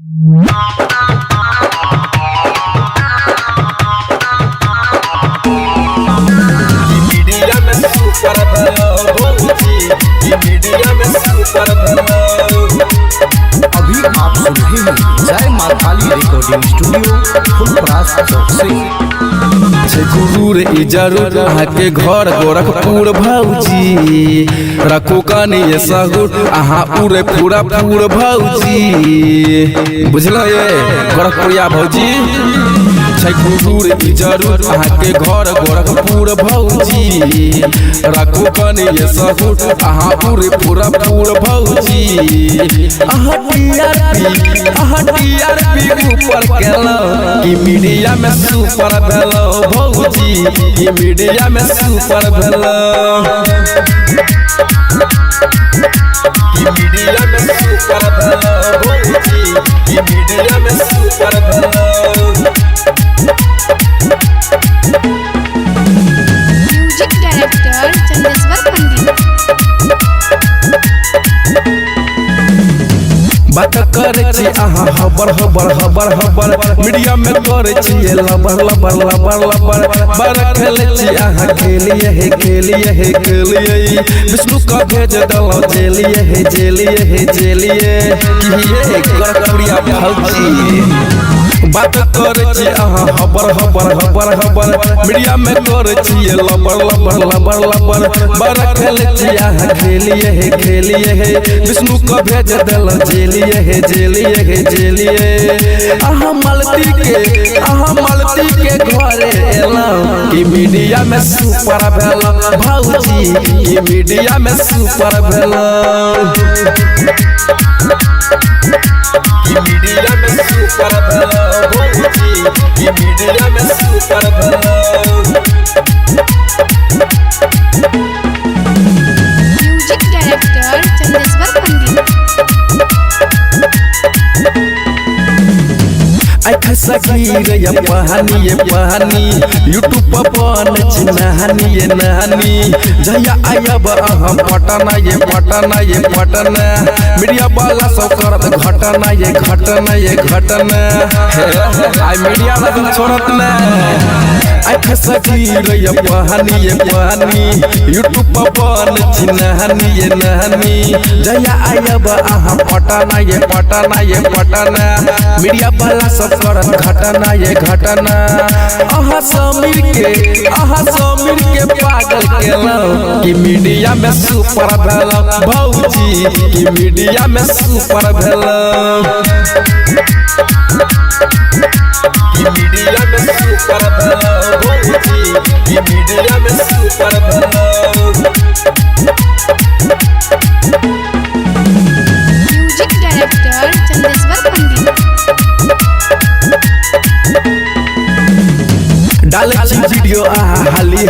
Media में super अभी आप सुन रहे हैं जय मां काली रिकॉर्डिंग स्टूडियो फुलपरास चौक से। गुरूर जरूर आके घर गोरखपुर भौजी रखो कानी ये सहुर आहा पूरे पूरा पूर भौजी बुझल ये गोरखपुरिया भौजी गुरूर जरूर आके घर गोरखपुर भौजी रखो कानी ये सहुर आहा पूरे पूरा पूर भौजी आहा टीआरपी ऊपर केलो कि मीडिया में सुपर भेलो भौजी कि मीडिया में सुपर भेलो कि मीडिया में सुपर भेलो भौजी कि मीडिया में सुपर भेलो। म्यूजिक डायरेक्टर चंदेश्वर पंडित बात करे छी आहा हबर हबर हबर हबर मीडिया में करे छी लबर लबर लबर लबर बर खेले छी आहा खेलिए हे विष्णु का भेज दलो जेलिए कि ये गोरखपुरिया भौजी बात करे छी आहा हबर हबर हबर हबर मीडिया में करे छी लबर लबर लबर लबर बर खेले छी आहा खेलिए हे विष्णु का भेज दलो जेलिए आहा मालती के घरे एलो कि मीडिया में सुपर भेलो भौजी कि मीडिया में सुपर भेलो कि मीडिया में सुपर भेलो भौजी कि मीडिया में सुपर भेलो। म्यूजिक डायरेक्टर चंदेश्वर पंडित सखीर पहानी यूट्यूब पर नहानी जया आयब अहाँ पटना ये पटना मीडिया वाला सब करत घटना ये घटना आई मीडिया वाला छोड़त ना सखीर पहानी यूट्यूब पर नहानी जया आयब अहाँ पटना ये पटना मीडिया वाला सब करत घटना ये घटना आहा समीर के पागल केलो कि मीडिया में सुपर भेलो भौजी कि मीडिया में सुपर भेलो कि मीडिया में सुपर भेलो भौजी कि मीडिया में सुपर भेलो। म्यूजिक डायरेक्टर चंदेश्वर पंडित डाले छी वीडियो आहा हाली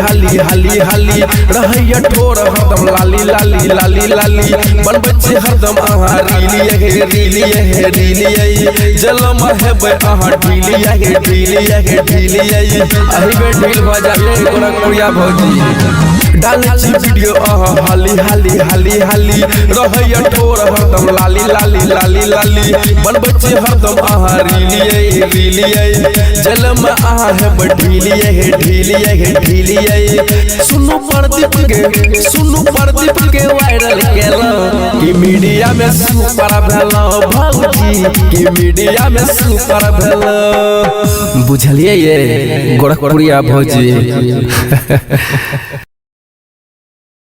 रहैया ठोर हरदम लाली बनबै छी हरदम आहा रीलिए जलम हेबै आहा ढीलिए अही बे ढील भ जाबे गोरखपुरिया भौजी डाले छी वीडियो आहा हाली रहैया ठोर हरदम लाली बनबै छी हरदम आहा रीलिए जलम आहा हेबै ढीलिए सुनु प्रदीप के वायरल केलो कि मीडिया में सुपर भेलो भौजी कि मीडिया में सुपर भेलो बुझलिए ये गोरखपुरिया भौजी।